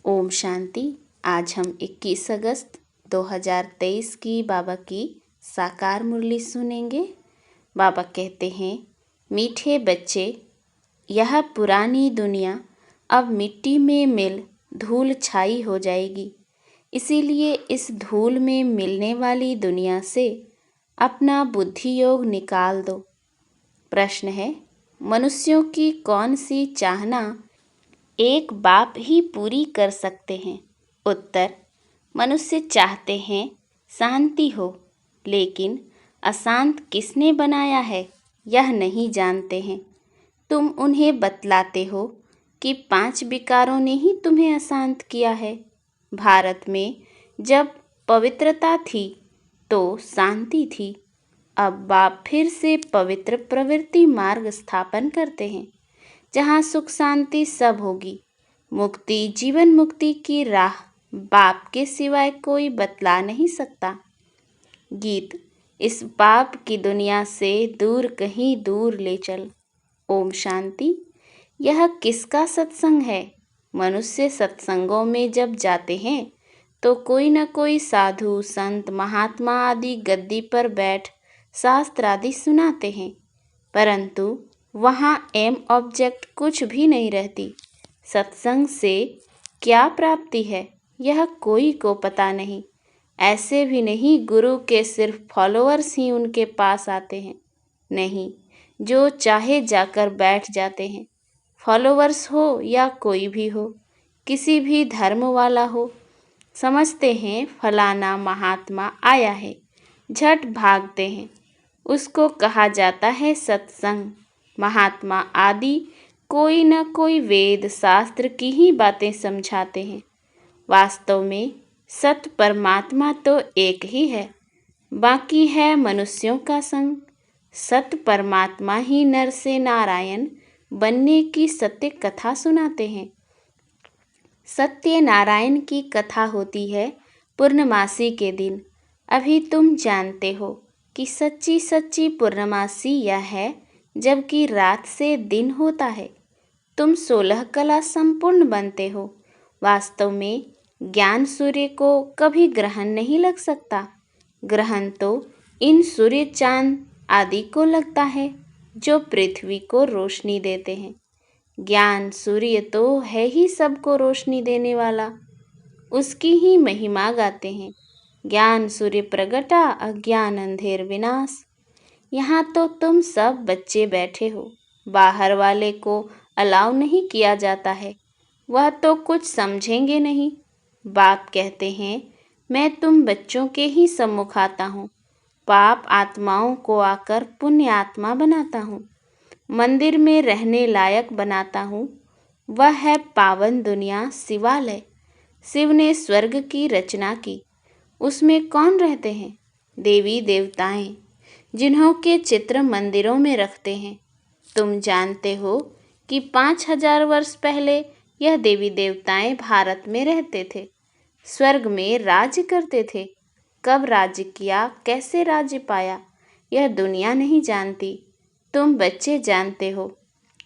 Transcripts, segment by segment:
ओम शांति। आज हम 21 अगस्त 2023 की बाबा की साकार मुरली सुनेंगे। बाबा कहते हैं, मीठे बच्चे, यह पुरानी दुनिया अब मिट्टी में मिल धूल छाई हो जाएगी। इसीलिए इस धूल में मिलने वाली दुनिया से अपना बुद्धि योग निकाल दो। प्रश्न है, मनुष्यों की कौन सी चाहना एक बाप ही पूरी कर सकते हैं? उत्तर, मनुष्य चाहते हैं शांति हो, लेकिन अशांत किसने बनाया है यह नहीं जानते हैं। तुम उन्हें बतलाते हो कि 5 विकारों ने ही तुम्हें अशांत किया है। भारत में जब पवित्रता थी तो शांति थी। अब बाप फिर से पवित्र प्रवृत्ति मार्ग स्थापन करते हैं, जहाँ सुख शांति सब होगी। मुक्ति, जीवन मुक्ति की राह बाप के सिवाय कोई बतला नहीं सकता। गीत, इस पाप की दुनिया से दूर कहीं दूर ले चल। ओम शांति। यह किसका सत्संग है? मनुष्य सत्संगों में जब जाते हैं तो कोई न कोई साधु, संत, महात्मा आदि गद्दी पर बैठ शास्त्र आदि सुनाते हैं, परंतु वहाँ एम ऑब्जेक्ट कुछ भी नहीं रहती। सत्संग से क्या प्राप्ति है यह कोई को पता नहीं। ऐसे भी नहीं गुरु के सिर्फ फॉलोअर्स ही उनके पास आते हैं। नहीं, जो चाहे जाकर बैठ जाते हैं। फॉलोअर्स हो या कोई भी हो, किसी भी धर्म वाला हो, समझते हैं फलाना महात्मा आया है, झट भागते हैं। उसको कहा जाता है सत्संग। महात्मा आदि कोई न कोई वेद शास्त्र की ही बातें समझाते हैं। वास्तव में सत परमात्मा तो एक ही है, बाकी है मनुष्यों का संग। सत परमात्मा ही नर से नारायण बनने की सत्य कथा सुनाते हैं। सत्य नारायण की कथा होती है पूर्णमासी के दिन। अभी तुम जानते हो कि सच्ची सच्ची पूर्णमासी यह है जबकि रात से दिन होता है। तुम 16 कला संपूर्ण बनते हो। वास्तव में ज्ञान सूर्य को कभी ग्रहण नहीं लग सकता। ग्रहण तो इन सूर्य चांद आदि को लगता है जो पृथ्वी को रोशनी देते हैं। ज्ञान सूर्य तो है ही सबको रोशनी देने वाला, उसकी ही महिमा गाते हैं। ज्ञान सूर्य प्रगटा, अज्ञान अंधेर विनाश। यहाँ तो तुम सब बच्चे बैठे हो, बाहर वाले को अलाउ नहीं किया जाता है, वह तो कुछ समझेंगे नहीं। बाप कहते हैं, मैं तुम बच्चों के ही सम्मुख आता हूँ। पाप आत्माओं को आकर पुण्य आत्मा बनाता हूँ, मंदिर में रहने लायक बनाता हूँ। वह है पावन दुनिया शिवालय। शिव ने स्वर्ग की रचना की, उसमें कौन रहते हैं? देवी देवताएं, जिन्हों के चित्र मंदिरों में रखते हैं। तुम जानते हो कि 5000 वर्ष पहले यह देवी देवताएं भारत में रहते थे, स्वर्ग में राज्य करते थे। कब राज्य किया, कैसे राज्य पाया, यह दुनिया नहीं जानती। तुम बच्चे जानते हो।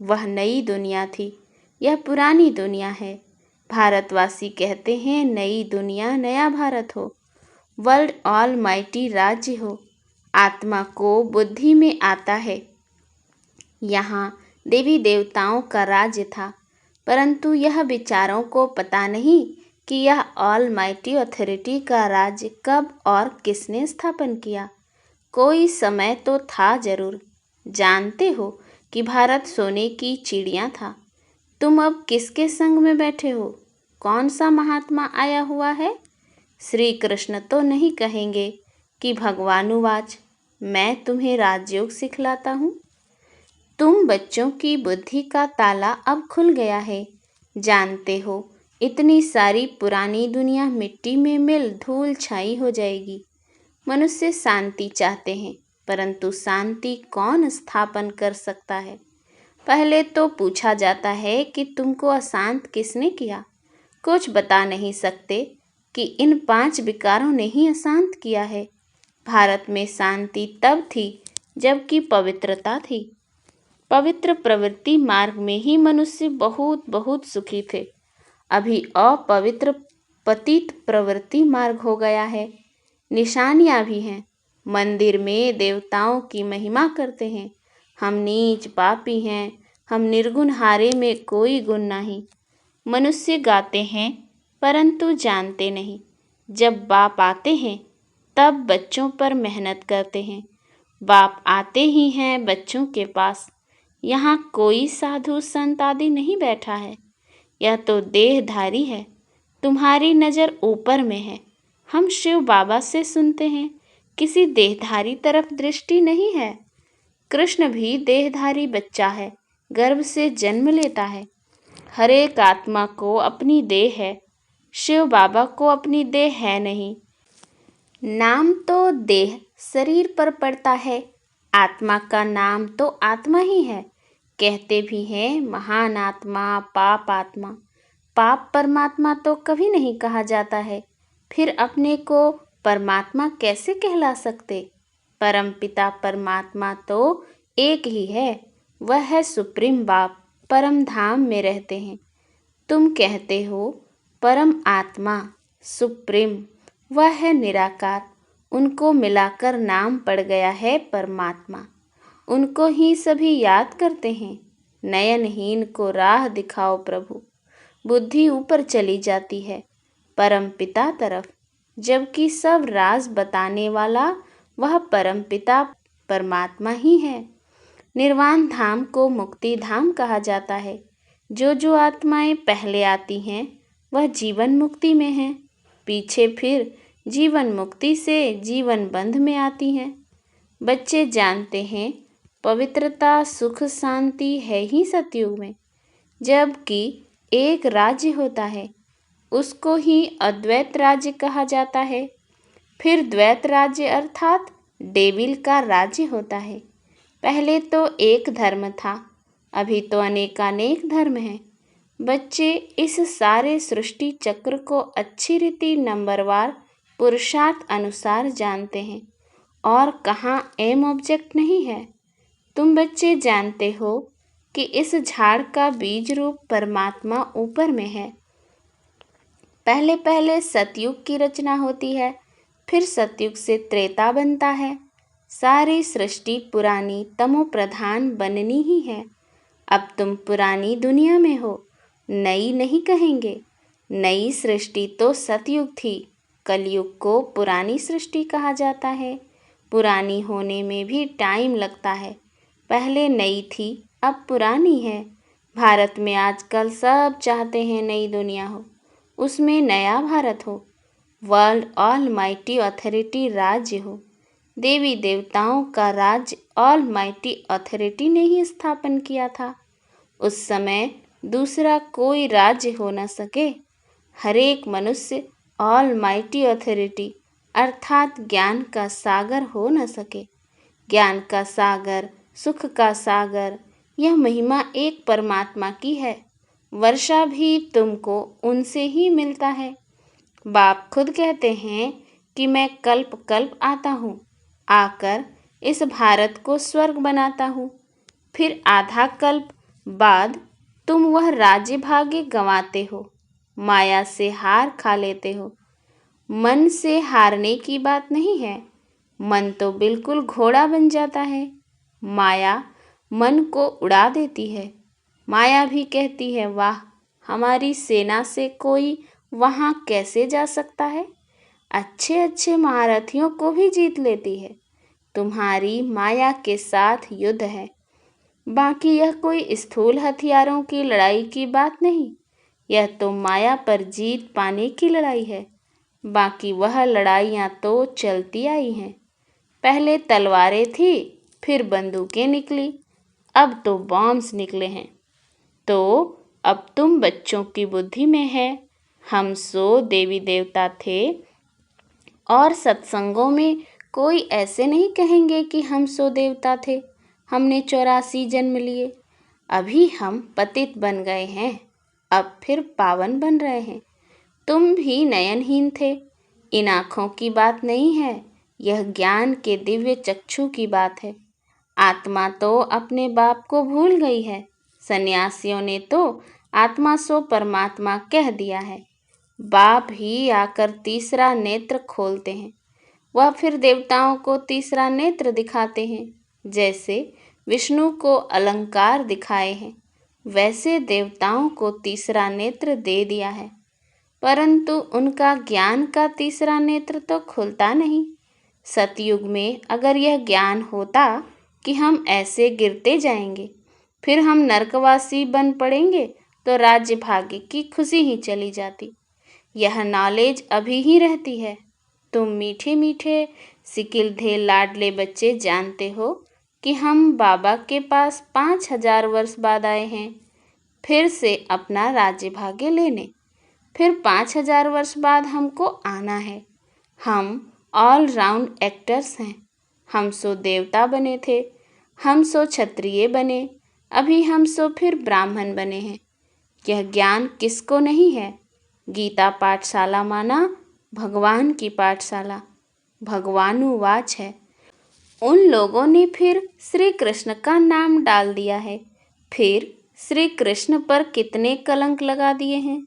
वह नई दुनिया थी, यह पुरानी दुनिया है। भारतवासी कहते हैं नई दुनिया नया भारत हो, वर्ल्ड ऑल माइटी राज्य हो। आत्मा को बुद्धि में आता है। यहाँ देवी देवताओं का राज्य था, परंतु यह विचारों को पता नहीं कि यह ऑल माइटी अथॉरिटी का राज्य कब और किसने स्थापन किया। कोई समय तो था जरूर। जानते हो कि भारत सोने की चिड़िया था। तुम अब किसके संग में बैठे हो? कौन सा महात्मा आया हुआ है? श्री कृष्ण तो नहीं कहेंगे कि भगवानुवाच, मैं तुम्हें राजयोग सिखलाता हूँ। तुम बच्चों की बुद्धि का ताला अब खुल गया है। जानते हो इतनी सारी पुरानी दुनिया मिट्टी में मिल धूल छाई हो जाएगी। मनुष्य शांति चाहते हैं, परंतु शांति कौन स्थापन कर सकता है? पहले तो पूछा जाता है कि तुमको अशांत किसने किया? कुछ बता नहीं सकते कि इन 5 विकारों ने ही अशांत किया है। भारत में शांति तब थी जबकि पवित्रता थी। पवित्र प्रवृत्ति मार्ग में ही मनुष्य बहुत बहुत सुखी थे। अभी अपवित्र पतित प्रवृत्ति मार्ग हो गया है। निशानियाँ भी हैं। मंदिर में देवताओं की महिमा करते हैं। हम नीच पापी हैं, हम निर्गुण, हारे में कोई गुण नहीं। मनुष्य गाते हैं परंतु जानते नहीं। जब बाप आते हैं तब बच्चों पर मेहनत करते हैं। बाप आते ही हैं बच्चों के पास। यहाँ कोई साधु संत आदि नहीं बैठा है। यह तो देहधारी है। तुम्हारी नज़र ऊपर में है। हम शिव बाबा से सुनते हैं, किसी देहधारी तरफ दृष्टि नहीं है। कृष्ण भी देहधारी बच्चा है, गर्भ से जन्म लेता है। हर एक आत्मा को अपनी देह है। शिव बाबा को अपनी देह है नहीं। नाम तो देह शरीर पर पड़ता है, आत्मा का नाम तो आत्मा ही है। कहते भी हैं महान आत्मा, पाप आत्मा। पाप परमात्मा तो कभी नहीं कहा जाता है। फिर अपने को परमात्मा कैसे कहला सकते? परमपिता परमात्मा तो एक ही है। वह है सुप्रीम बाप, परम धाम में रहते हैं। तुम कहते हो परम आत्मा, सुप्रीम, वह है निराकार। उनको मिलाकर नाम पड़ गया है परमात्मा। उनको ही सभी याद करते हैं। नयनहीन को राह दिखाओ प्रभु। बुद्धि ऊपर चली जाती है परमपिता तरफ, जबकि सब राज बताने वाला वह परमपिता परमात्मा ही है। निर्वाण धाम को मुक्ति धाम कहा जाता है। जो आत्माएं पहले आती हैं वह जीवन मुक्ति में हैं, पीछे फिर जीवन मुक्ति से जीवन बंध में आती हैं। बच्चे जानते हैं पवित्रता, सुख, शांति है ही सतयुग में। जबकि एक राज्य होता है, उसको ही अद्वैत राज्य कहा जाता है। फिर द्वैत राज्य अर्थात डेविल का राज्य होता है। पहले तो एक धर्म था, अभी तो अनेकानेक धर्म हैं। बच्चे इस सारे सृष्टि चक्र को अच्छी रीति नंबरवार पुरुषार्थ अनुसार जानते हैं और कहाँ एम ऑब्जेक्ट नहीं है। तुम बच्चे जानते हो कि इस झाड़ का बीज रूप परमात्मा ऊपर में है। पहले पहले सतयुग की रचना होती है, फिर सतयुग से त्रेता बनता है। सारी सृष्टि पुरानी तमो प्रधान बननी ही है। अब तुम पुरानी दुनिया में हो, नई नहीं कहेंगे। नई सृष्टि तो सतयुग थी, कलयुग को पुरानी सृष्टि कहा जाता है। पुरानी होने में भी टाइम लगता है। पहले नई थी, अब पुरानी है। भारत में आजकल सब चाहते हैं नई दुनिया हो, उसमें नया भारत हो, वर्ल्ड ऑल माइटी अथॉरिटी राज्य हो। देवी देवताओं का राज्य ऑल माइटी अथॉरिटी ने ही स्थापन किया था। उस समय दूसरा कोई राज्य हो न सके। हर एक मनुष्य ऑल माइटी अथॉरिटी अर्थात ज्ञान का सागर हो न सके। ज्ञान का सागर, सुख का सागर, यह महिमा एक परमात्मा की है। वर्षा भी तुमको उनसे ही मिलता है। बाप खुद कहते हैं कि मैं कल्प कल्प आता हूँ, आकर इस भारत को स्वर्ग बनाता हूँ। फिर आधा कल्प बाद तुम वह राज्य भाग्य गंवाते हो, माया से हार खा लेते हो। मन से हारने की बात नहीं है। मन तो बिल्कुल घोड़ा बन जाता है। माया मन को उड़ा देती है। माया भी कहती है वाह, हमारी सेना से कोई वहाँ कैसे जा सकता है। अच्छे अच्छे महारथियों को भी जीत लेती है। तुम्हारी माया के साथ युद्ध है। बाकी यह कोई स्थूल हथियारों की लड़ाई की बात नहीं, यह तो माया पर जीत पाने की लड़ाई है। बाकी वह लड़ाइयाँ तो चलती आई हैं। पहले तलवारें थी, फिर बंदूकें निकली, अब तो बॉम्ब्स निकले हैं। तो अब तुम बच्चों की बुद्धि में है। हम सो देवी देवता थे और सत्संगों में कोई ऐसे नहीं कहेंगे कि हम सो देवता थे, हमने 84 जन्म लिए। अभी हम पतित बन गए हैं, अब फिर पावन बन रहे हैं। तुम भी नयनहीन थे। इन आँखों की बात नहीं है, यह ज्ञान के दिव्य चक्षु की बात है। आत्मा तो अपने बाप को भूल गई है। सन्यासियों ने तो आत्मा सो परमात्मा कह दिया है। बाप ही आकर तीसरा नेत्र खोलते हैं। वह फिर देवताओं को तीसरा नेत्र दिखाते हैं। जैसे विष्णु को अलंकार दिखाए हैं, वैसे देवताओं को तीसरा नेत्र दे दिया है, परंतु उनका ज्ञान का तीसरा नेत्र तो खुलता नहीं। सतयुग में अगर यह ज्ञान होता कि हम ऐसे गिरते जाएंगे, फिर हम नरकवासी बन पड़ेंगे, तो राज्य भाग्य की खुशी ही चली जाती। यह नॉलेज अभी ही रहती है। तुम मीठे मीठे सिकिलधे लाडले बच्चे जानते हो कि हम बाबा के पास 5000 वर्ष बाद आए हैं, फिर से अपना राज्य भाग्य लेने। फिर 5000 वर्ष बाद हमको आना है। हम ऑल राउंड एक्टर्स हैं। हम सो देवता बने थे, हम सो क्षत्रिय बने, अभी हम सो फिर ब्राह्मण बने हैं। यह ज्ञान किसको नहीं है? गीता पाठशाला माना भगवान की पाठशाला, भगवानुवाच है। उन लोगों ने फिर श्री कृष्ण का नाम डाल दिया है। फिर श्री कृष्ण पर कितने कलंक लगा दिए हैं।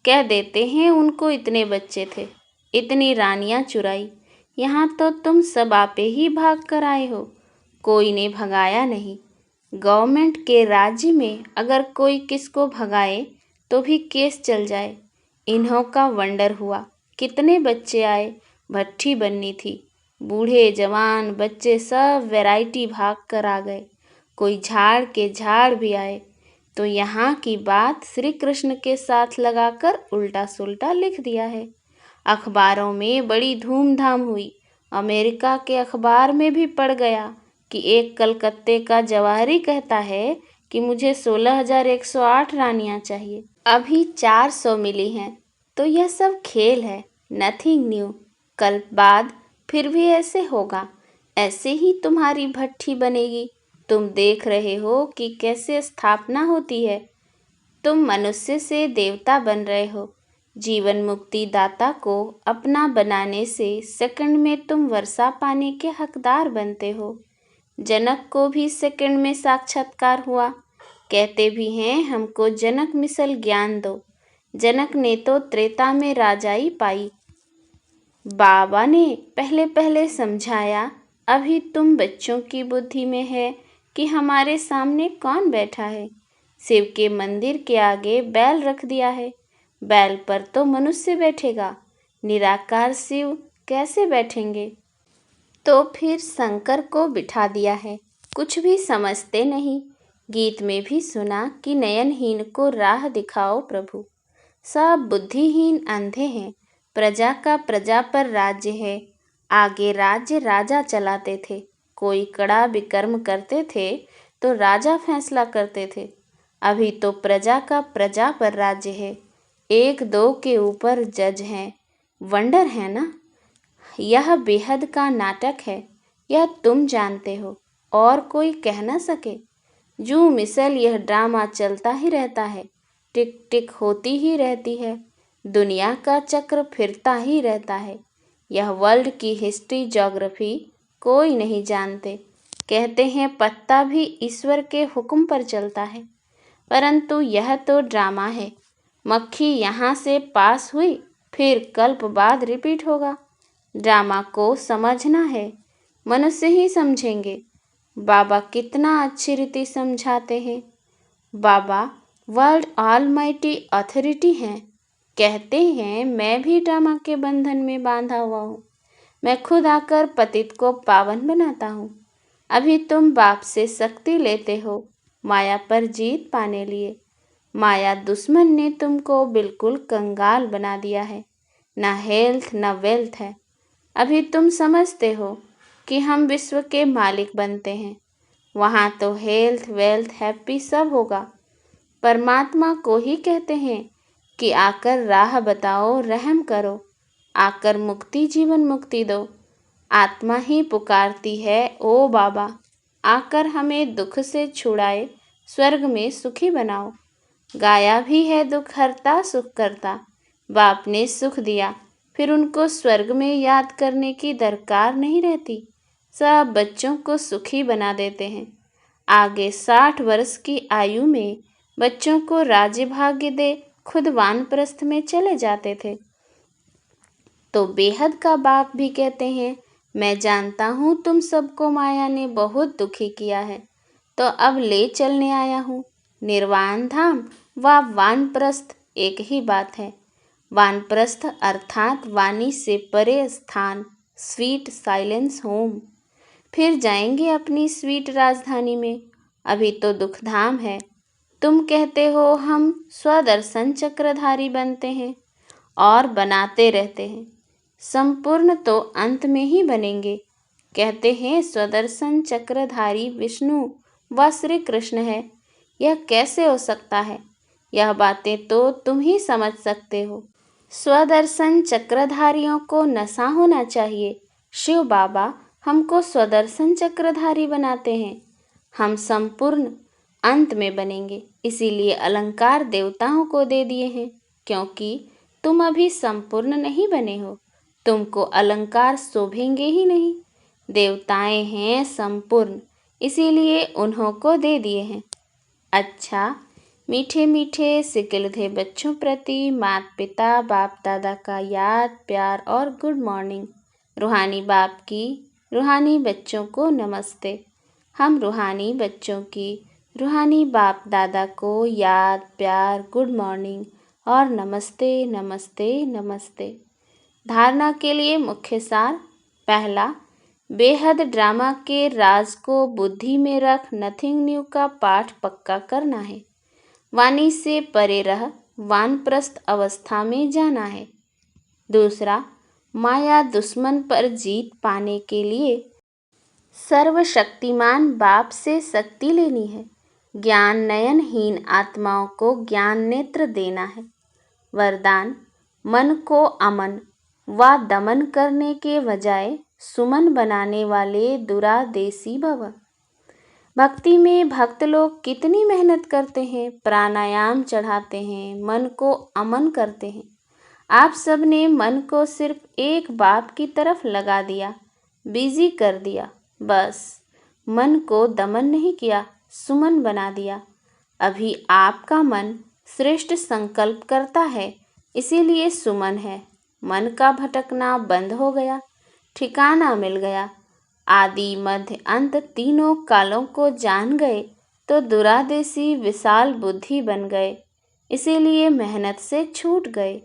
कह देते हैं उनको इतने बच्चे थे, इतनी रानियां चुराई। यहाँ तो तुम सब आपे ही भाग कर आए हो, कोई ने भगाया नहीं। गवर्नमेंट के राज्य में अगर कोई किसको भगाए तो भी केस चल जाए। इन्हों का वंडर हुआ, कितने बच्चे आए, भट्ठी बननी थी। बूढ़े जवान बच्चे सब वैरायटी भाग कर आ गए। कोई झाड़ के झाड़ भी आए। तो यहाँ की बात श्री कृष्ण के साथ लगाकर उल्टा सुल्टा लिख दिया है। अखबारों में बड़ी धूमधाम हुई। अमेरिका के अखबार में भी पढ़ गया कि एक कलकत्ते का जवाहरी कहता है कि मुझे 16,108 रानियां चाहिए, अभी 400 मिली हैं। तो यह सब खेल है, नथिंग न्यू। कल बाद फिर भी ऐसे होगा, ऐसे ही तुम्हारी भट्ठी बनेगी। तुम देख रहे हो कि कैसे स्थापना होती है। तुम मनुष्य से देवता बन रहे हो। जीवन मुक्ति दाता को अपना बनाने से सेकंड में तुम वर्षा पाने के हकदार बनते हो। जनक को भी सेकंड में साक्षात्कार हुआ। कहते भी हैं हमको जनक मिसल ज्ञान दो। जनक ने तो त्रेता में राजाई पाई। बाबा ने पहले पहले समझाया, अभी तुम बच्चों की बुद्धि में है कि हमारे सामने कौन बैठा है। शिव के मंदिर के आगे बैल रख दिया है, बैल पर तो मनुष्य बैठेगा, निराकार शिव कैसे बैठेंगे। तो फिर शंकर को बिठा दिया है। कुछ भी समझते नहीं। गीत में भी सुना कि नयनहीन को राह दिखाओ प्रभु। सब बुद्धिहीन अंधे हैं। प्रजा का प्रजा पर राज्य है। आगे राज्य राजा चलाते थे। कोई कड़ा विकर्म करते थे तो राजा फैसला करते थे। अभी तो प्रजा का प्रजा पर राज्य है। 1-2 के ऊपर जज हैं। वंडर है ना। यह बेहद का नाटक है। यह तुम जानते हो, और कोई कह न सके। जू मिसल यह ड्रामा चलता ही रहता है। टिक टिक होती ही रहती है। दुनिया का चक्र फिरता ही रहता है। यह वर्ल्ड की हिस्ट्री ज्योग्राफी कोई नहीं जानते। कहते हैं पत्ता भी ईश्वर के हुक्म पर चलता है, परंतु यह तो ड्रामा है। मक्खी यहाँ से पास हुई, फिर कल्प बाद रिपीट होगा। ड्रामा को समझना है, मनुष्य ही समझेंगे। बाबा कितना अच्छी रीति समझाते हैं। बाबा वर्ल्ड ऑलमाइटी अथॉरिटी हैं। कहते हैं मैं भी ड्रामा के बंधन में बांधा हुआ हूँ। मैं खुद आकर पतित को पावन बनाता हूँ। अभी तुम बाप से शक्ति लेते हो माया पर जीत पाने लिए। माया दुश्मन ने तुमको बिल्कुल कंगाल बना दिया है। ना हेल्थ ना वेल्थ है। अभी तुम समझते हो कि हम विश्व के मालिक बनते हैं। वहाँ तो हेल्थ वेल्थ हैप्पी सब होगा। परमात्मा को ही कहते हैं कि आकर राह बताओ, रहम करो, आकर मुक्ति जीवन मुक्ति दो। आत्मा ही पुकारती है, ओ बाबा आकर हमें दुख से छुड़ाए, स्वर्ग में सुखी बनाओ। गाया भी है दुख हरता सुख करता। बाप ने सुख दिया, फिर उनको स्वर्ग में याद करने की दरकार नहीं रहती। सब बच्चों को सुखी बना देते हैं। आगे 60 वर्ष की आयु में बच्चों को राज्य भाग्य दे खुद वानप्रस्थ में चले जाते थे। तो बेहद का बाप भी कहते हैं, मैं जानता हूँ तुम सबको माया ने बहुत दुखी किया है, तो अब ले चलने आया हूँ। निर्वाण धाम व वानप्रस्थ एक ही बात है। वानप्रस्थ अर्थात वाणी से परे स्थान, स्वीट साइलेंस होम। फिर जाएंगे अपनी स्वीट राजधानी में। अभी तो दुखधाम है। तुम कहते हो हम स्वदर्शन चक्रधारी बनते हैं और बनाते रहते हैं। संपूर्ण तो अंत में ही बनेंगे। कहते हैं स्वदर्शन चक्रधारी विष्णु व श्री कृष्ण है। यह कैसे हो सकता है? यह बातें तो तुम ही समझ सकते हो। स्वदर्शन चक्रधारियों को नशा होना चाहिए। शिव बाबा हमको स्वदर्शन चक्रधारी बनाते हैं। हम संपूर्ण अंत में बनेंगे, इसीलिए अलंकार देवताओं को दे दिए हैं, क्योंकि तुम अभी संपूर्ण नहीं बने हो। तुमको अलंकार शोभेंगे ही नहीं। देवताएं हैं संपूर्ण, इसीलिए उन्हों को दे दिए हैं। अच्छा, मीठे मीठे सिकिलधे बच्चों प्रति माता पिता बाप दादा का याद प्यार और गुड मॉर्निंग। रूहानी बाप की रूहानी बच्चों को नमस्ते। हम रूहानी बच्चों की रूहानी बाप दादा को याद प्यार गुड मॉर्निंग और नमस्ते नमस्ते नमस्ते। धारणा के लिए मुख्य सार। पहला, बेहद ड्रामा के राज को बुद्धि में रख नथिंग न्यू का पाठ पक्का करना है। वाणी से परे रह वानप्रस्थ अवस्था में जाना है। दूसरा, माया दुश्मन पर जीत पाने के लिए सर्वशक्तिमान बाप से शक्ति लेनी है। ज्ञान नयनहीन आत्माओं को ज्ञान नेत्र देना है। वरदान, मन को अमन व दमन करने के बजाय सुमन बनाने वाले दुरादेशी भव। भक्ति में भक्त लोग कितनी मेहनत करते हैं, प्राणायाम चढ़ाते हैं, मन को अमन करते हैं। आप सब ने मन को सिर्फ एक बाप की तरफ लगा दिया, बिजी कर दिया। बस मन को दमन नहीं किया, सुमन बना दिया। अभी आपका मन श्रेष्ठ संकल्प करता है, इसीलिए सुमन है। मन का भटकना बंद हो गया, ठिकाना मिल गया। आदि मध्य अंत तीनों कालों को जान गए तो दुरादेशी विशाल बुद्धि बन गए, इसीलिए मेहनत से छूट गए।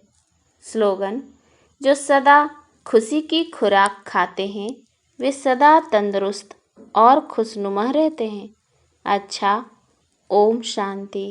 स्लोगन, जो सदा खुशी की खुराक खाते हैं वे सदा तंदुरुस्त और खुशनुमा रहते हैं। अच्छा, ओम शांति।